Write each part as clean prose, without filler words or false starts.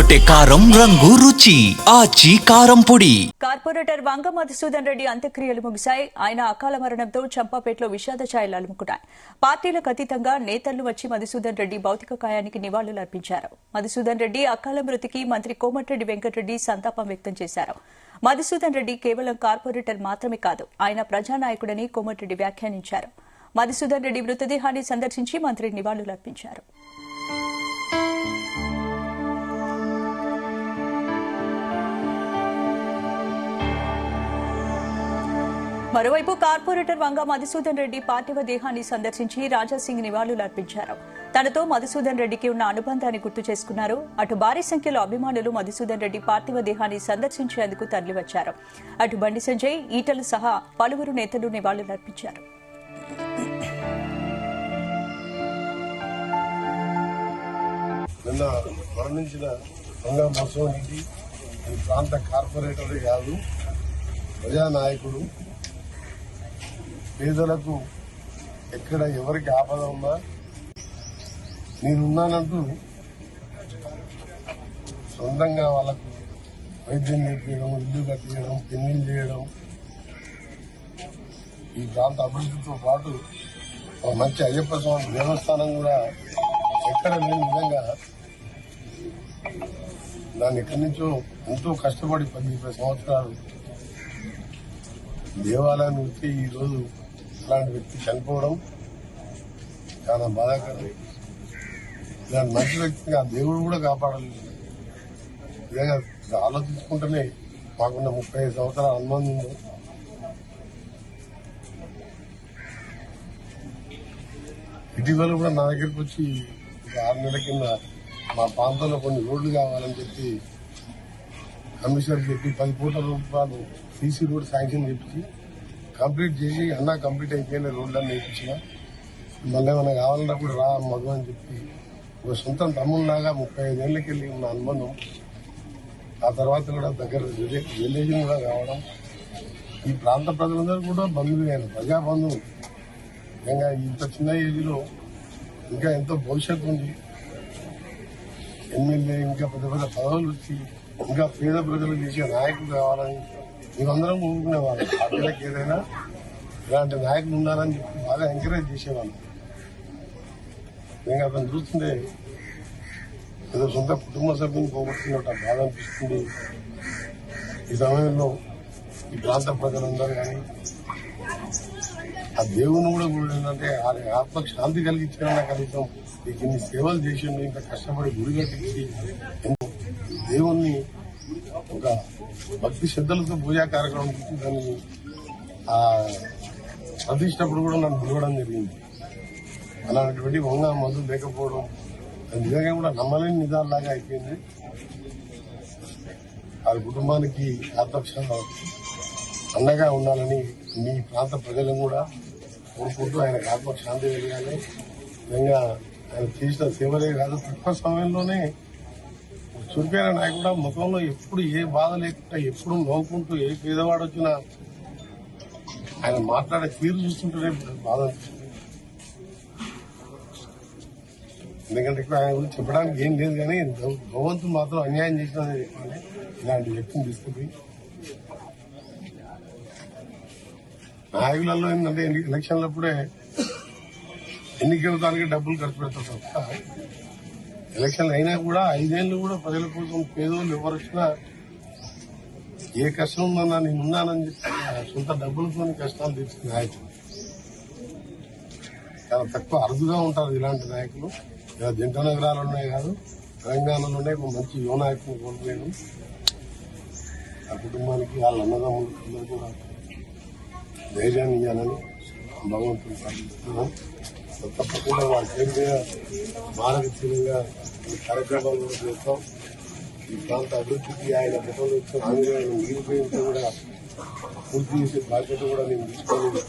అదరగొట్టే కారం రంగు రుచి ఆచి కారం పొడి. కార్పొరేటర్ వంగ మధుసూదన్ రెడ్డి అంత్యక్రియలు ముగిశాయి. ఆయన అకాల మరణంతో చంపాపేటలో విషాద ఛాయలు అలుముకున్నాయి. పార్టీలకు అతీతంగా నేతలు వచ్చి మధుసూదన్ రెడ్డి భౌతిక కాయానికి నివాళులు అర్పించారు. మధుసూదన్ రెడ్డి అకాల మృతికి మంత్రి కోమటిరెడ్డి వెంకటరెడ్డి సంతాపం వ్యక్తం చేశారు. మధుసూదన్ రెడ్డి కేవలం కార్పొరేటర్ మాత్రమే కాదు, ఆయన ప్రజానాయకుడని కోమటిరెడ్డి వ్యాఖ్యానించారు. మధుసూదన్ రెడ్డి మృతదేహాన్ని సందర్శించి మంత్రి నివాళులు అర్పించారు. మరోవైపు కార్పొరేటర్ వంగ మధుసూదన్ రెడ్డి పార్థివ దేహాన్ని సందర్శించి రాజాసింగ్ నివాళులు అర్పించారు. తనతో మధుసూదన్ రెడ్డికి ఉన్న అనుబంధాన్ని గుర్తు చేసుకున్నారు. అటు భారీ సంఖ్యలో అభిమానులు మధుసూదన్ రెడ్డి పార్థివ దేహాన్ని సందర్శించేందుకు తరలివచ్చారు. అటు బండి సంజయ్, ఈటలు సహా పలువురు నేతలు నివాళులు అర్పించారు. నిన్న మరణించిన వంగ మధుసూదన్ రెడ్డి ఈ ప్రాంత కార్పొరేటర్ కాదు, ప్రజానాయకుడు. పేదలకు ఎక్కడ ఎవరికి ఆపద ఉన్నా నేనున్నానంటూ సొంతంగా వాళ్ళకు వైద్యం చేయించడం, ఇల్లు కట్టించడం, పెళ్లిళ్ళు చేయడం, ఈ ప్రాంత అభివృద్ధితో పాటు ఒక మంచి అయ్యప్ప స్వామి దేవస్థానం కూడా ఎక్కడ లేని విధంగా దాన్ని ఎక్కడి నుంచో ఎంతో కష్టపడి 10-20 సంవత్సరాలు దేవాలయం నుంచి ఈరోజు అలాంటి వ్యక్తి చనిపోవడం చాలా బాధాకరం. ఇలాంటి మంచి వ్యక్తిని ఆ దేవుడు కూడా కాపాడలేదు. నిజంగా ఆలోచించుకుంటేనే మాకున్న 35 సంవత్సరాల అనుబంధం ఉంది. ఇటీవల కూడా నా దగ్గరికి వచ్చి 6 నెలల కింద మా ప్రాంతంలో కొన్ని రోడ్లు కావాలని చెప్పి కమిషనర్ చెప్పి 10 కోట్ల రూపాయలు సీసీ రోడ్ శాంక్షన్ చేపించి కంప్లీట్ చేసి అన్నా కంప్లీట్ అయిపోయిన రోడ్లన్నీ వేయించిన. మళ్ళీ ఏమైనా కావాలన్నప్పుడు రా మగ అని చెప్పి ఒక సొంతం తమ్ముళ్ళలాగా 35 ఏళ్ళకి వెళ్ళి ఉన్న అనుబంధం. ఆ తర్వాత కూడా దగ్గర విలేజ్ కూడా కావడం, ఈ ప్రాంత ప్రజలందరూ కూడా బంధువులు అయిన ప్రజా బంధువులు. నిజంగా ఇంత చిన్న ఏజ్లో ఇంకా ఎంతో భవిష్యత్తు ఉంది. ఎమ్మెల్యే ఇంకా పెద్ద పెద్ద పదవులు వచ్చి ఇంకా పేద ప్రజలు చేసే నాయకులు కావాలని మేమందరం కోరుకునేవాళ్ళం. పార్టీలకు ఏదైనా ఇలాంటి నాయకులు ఉండాలని చెప్పి బాగా ఎంకరేజ్ చేసేవాళ్ళం. నేను అతను చూస్తుంటే ఏదో సొంత కుటుంబ సభ్యుని పోగొట్టుకున్నట్టు బాధ అనిపిస్తుంది. ఈ సమయంలో ఈ ప్రాంత ప్రజలందరూ కానీ ఆ దేవుని కూడా ఏంటంటే ఆత్మకు శాంతి కలిగించాలన్నా కనీసం నీకు ఇన్ని సేవలు చేసిండు, ఇంకా కష్టపడి గుడి కట్టించి దేవుణ్ణి ఒక భక్తి శ్రద్ధలతో పూజా కార్యక్రమం చేసి దాన్ని ప్రతిష్టప్పుడు కూడా నన్ను పిలవడం జరిగింది. అలాంటివంటి వంగ మందులు లేకపోవడం అది నిజంగా కూడా నమ్మలేని నిజాల్లాగా అయిపోయింది. ఆ కుటుంబానికి ఆత్మక్ష అండగా ఉండాలని మీ ప్రాంత ప్రజలను కూడా కోరుకుంటూ ఆయనకు ఆత్మకు శాంతి కలిగాలి. నిజంగా ఆయన చేసిన సేవలే కాదు, తక్కువ సమయంలోనే చురుకైన నాయకుడు. ముఖంలో ఎప్పుడు ఏ బాధ లేకుండా ఎప్పుడు నవ్వుకుంటూ ఏ పేదవాడు వచ్చినా ఆయన మాట్లాడే తీరు చూస్తుంటేనే బాధ అనిపిస్తుంది. ఎందుకంటే ఇక్కడ ఆయన గురించి చెప్పడానికి ఏం లేదు, కానీ భగవంతుడు మాత్రం అన్యాయం చేసినదే చెప్పాలి. ఇలాంటి వ్యక్తిని తీసుకుపోయి నాయకులలో ఏంటంటే ఎలక్షన్లప్పుడే ఎన్నికలకి డబ్బులు ఖర్చు పెడతారు తప్ప ఎలక్షన్లు అయినా కూడా 5 ఏళ్ళు కూడా ప్రజల కోసం పేదోళ్ళు ఎవరు వచ్చినా ఏ కష్టం ఉందన్నా నేనున్నానని చెప్పి సొంత డబ్బులతో కష్టాలు తీర్చిన నాయకులు చాలా తక్కువ, అరుదుగా ఉంటారు ఇలాంటి నాయకులు. ఇలా జంట నగరాలున్నాయి కాదు, తెలంగాణలోనే ఒక మంచి యువ నాయకులు కోల్పోయాను. ఆ కుటుంబానికి వాళ్ళ అన్నదమ్ములు కూడా ధైర్యాన్ని ఇవ్వాలని భగవంతుని ప్రార్థిస్తున్నాం. తప్పకుండా వాళ్ళ పేరు మీద మానవీయంగా కార్యక్రమాలు కూడా చేస్తాం. ఈ ప్రాంత అభివృద్ధికి ఆయన గతంలో వచ్చిన హామీలను మిగిలిపోయింటే కూడా పూర్తి చేసే బాధ్యత కూడా నేను తీసుకొని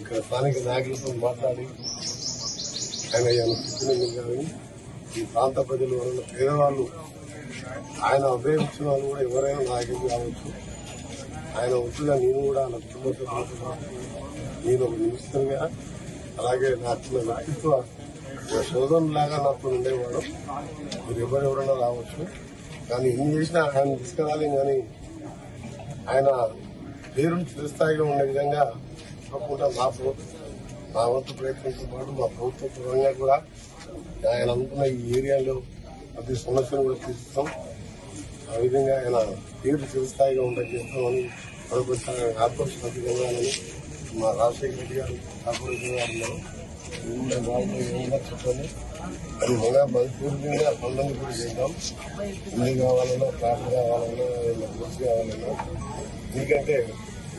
ఇక్కడ స్థానిక నాయకులతో మాట్లాడి ఆయన సూచనలు ఈ ప్రాంత ప్రజలు ఎవరైనా పేదవాళ్ళు ఆయన అభ్యర్థించిన వాళ్ళు కూడా ఎవరైనా నాయకులు కావచ్చు. ఆయన వద్దుగా నేను కూడా నా కుటుంబ సభ్యులతో నేను ఒక నిమిషంగా అలాగే నాకున్న వ్యక్తిత్వ శోధనలాగా నాకు ఉండేవాడు. మీరు ఎవరెవరైనా రావచ్చు, కానీ ఏం చేసినా ఆయన తీసుకురాలేం. కానీ ఆయన పేరును చిరస్థాయిలో ఉండే విధంగా తప్పకుండా నా వంతు ప్రయత్నంతో పాటు మా ప్రభుత్వ పరంగా కూడా ఆయన అనుకున్న ఈ ఏరియాలో ప్రతి సమస్యను కూడా తీర్చుతాం. ఆ విధంగా ఆయన పేరు చిరస్థాయిగా ఉండేది చేస్తామని మరొకసారి ఆత్మశాంతి కలగాలని మా రాజశేఖర రెడ్డి గారు కార్పొరేషన్ గారు ఉన్నారు. ఏమన్నా చెప్పండి, అది బాగా మనస్ఫూర్తిగా పనులను కూడా చేద్దాం. ఇల్లు కావాలన్నా, ప్లాట్లు కావాలన్నా, ఏమైనా బుక్స్ కావాలన్నా. ఎందుకంటే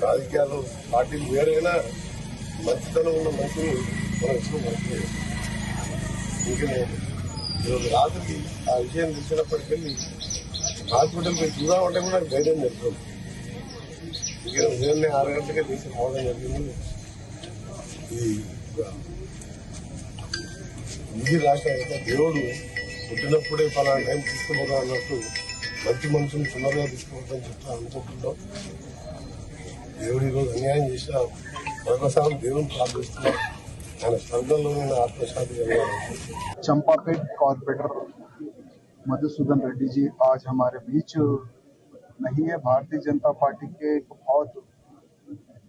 రాజకీయాలు పార్టీలు వేరైనా మంచితనం ఉన్న మనిషిని మనం ఎప్పుడు మంచి ఇంకా ఈరోజు రాత్రికి ఆ విషయం తెలిసినప్పటికెళ్ళి హాస్పిటల్ పోయి చూద్దామంటే కూడా నాకు ధైర్యం జరుగుతుంది. ఇంకా ఉదయాన్నే 6 గంటలకే తీసి రావడం జరిగింది. ఇది విధి రాష్ట్ర దేవుడు పుట్టినప్పుడే పలానా టైం తీసుకుపోతా అన్నట్టు మంచి మనుషులు తొందరగా తీసుకుపోతామని చెప్తా అనుకుంటున్నాం. దేవుడు ఈరోజు అన్యాయం చేసినా మరొకసారి దేవుని ప్రార్థిస్తున్నాం. ఆయన స్వర్గంలో ఆత్మశాంతి కలగాలి. चंपापेट कॉर्पोरेटर मधुसूदन रेड्डी जी आज हमारे बीच नहीं है। भारतीय जनता पार्टी के एक बहुत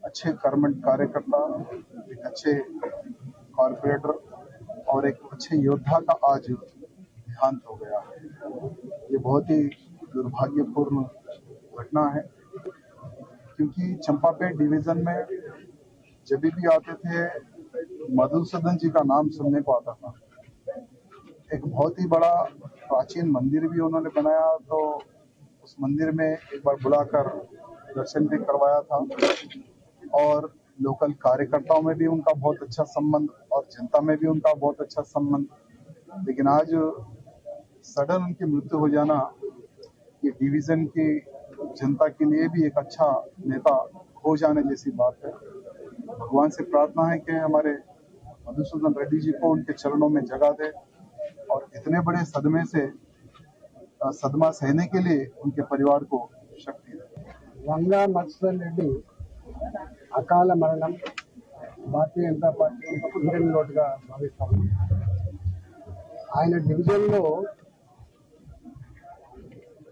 अच्छे कर्मठ कार्यकर्ता, एक अच्छे कॉर्पोरेटर और एक अच्छे योद्धा का आज देहांत हो गया है। ये बहुत ही दुर्भाग्यपूर्ण घटना है, क्योंकि चंपापेट डिवीजन में जब भी आते थे मधुसूदन जी का नाम सुनने को आता था। एक बहुत ही बड़ा प्राचीन मंदिर भी उन्होंने बनाया, तो उस मंदिर में एक बार बुलाकर दर्शन भी करवाया था। और लोकल कार्यकर्ताओं में भी उनका बहुत अच्छा संबंध और जनता में भी उनका बहुत अच्छा संबंध। लेकिन आज सडन उनकी मृत्यु हो जाना ये डिवीजन की जनता के लिए भी एक अच्छा नेता हो जाने जैसी बात है। भगवान से प्रार्थना है कि हमारे मधुसूदन रेड्डी जी को उनके चरणों में जगह दे और इतने बड़े सदमे से सदमा सहने के लिए उनके परिवार को शक्ति दे। వంగా మధుసూదన్ రెడ్డి అకాల మరణం భారతీయ జనతా పార్టీ తీరని లోటుగా భావిస్తాం. ఆయన డివిజన్లో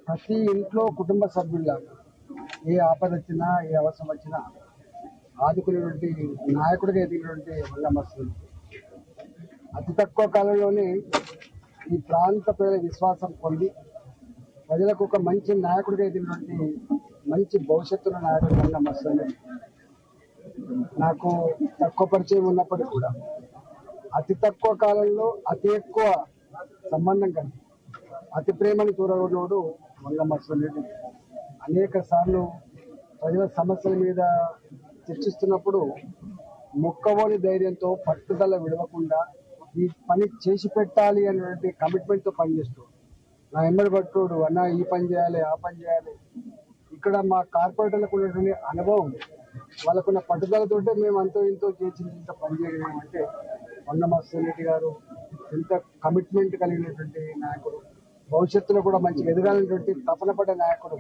ప్రతి ఇంట్లో కుటుంబ సభ్యుల్లాగా ఏ ఆపద వచ్చినా, ఏ అవసరం వచ్చినా ఆదుకునేటువంటి నాయకుడిగా ఎదిగినటువంటి వంగా మధుసూదన్ అతి తక్కువ కాలంలోనే ఈ ప్రాంత ప్రజల విశ్వాసం పొంది ప్రజలకు ఒక మంచి నాయకుడిగా ఎదిగినటువంటి మంచి భవిష్యత్తున్న నాయకుడు వంగా మధుసూదన్ రెడ్డి. నాకు తక్కువ పరిచయం ఉన్నప్పటికీ కూడా అతి తక్కువ కాలంలో అతి ఎక్కువ సంబంధం కలిగి అతి ప్రేమను చూరగొన్నోడు వంగా మధుసూదన్ రెడ్డి. అనేక సార్లు ప్రజల సమస్యల మీద చర్చిస్తున్నప్పుడు మొక్కవోని ధైర్యంతో పట్టుదల విడవకుండా ఈ పని చేసి పెట్టాలి అనేటువంటి కమిట్మెంట్తో పనిచేస్తూ నా ఎమ్మడి పట్టుడు అన్న ఈ పని చేయాలి, ఆ పని చేయాలి. ఇక్కడ మా కార్పొరేటర్లకు ఉన్నటువంటి అనుభవం, వాళ్ళకున్న పట్టుదలతోటే మేము అంతో ఇంతో చేసి ఇంత పనిచేయడం అంటే వంగా మధుసూదన్ రెడ్డి గారు ఎంత కమిట్మెంట్ కలిగినటువంటి నాయకుడు, భవిష్యత్తులో కూడా మంచి ఎదగాలనేటువంటి తపన పడ్డ నాయకుడు.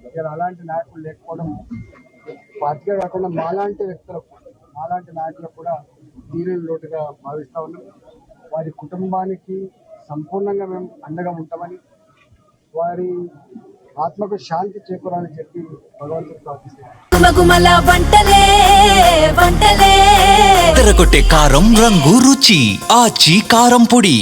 ఇక్కడ అలాంటి నాయకులు లేకపోవడం పార్టీగా కాకుండా మాలాంటి వ్యక్తులకు, మాలాంటి నాయకులకు కూడా తీరని లోటుగా భావిస్తా ఉన్నాం. వారి కుటుంబానికి సంపూర్ణంగా మేము అండగా ఉంటామని, వారి ఆత్మకు శాంతి చేకూరాలని చెప్పి భగవంతుడు ప్రార్థిస్తున్నాం. తెరకొట్టే కారం రంగు రుచి ఆచి కారం పొడి.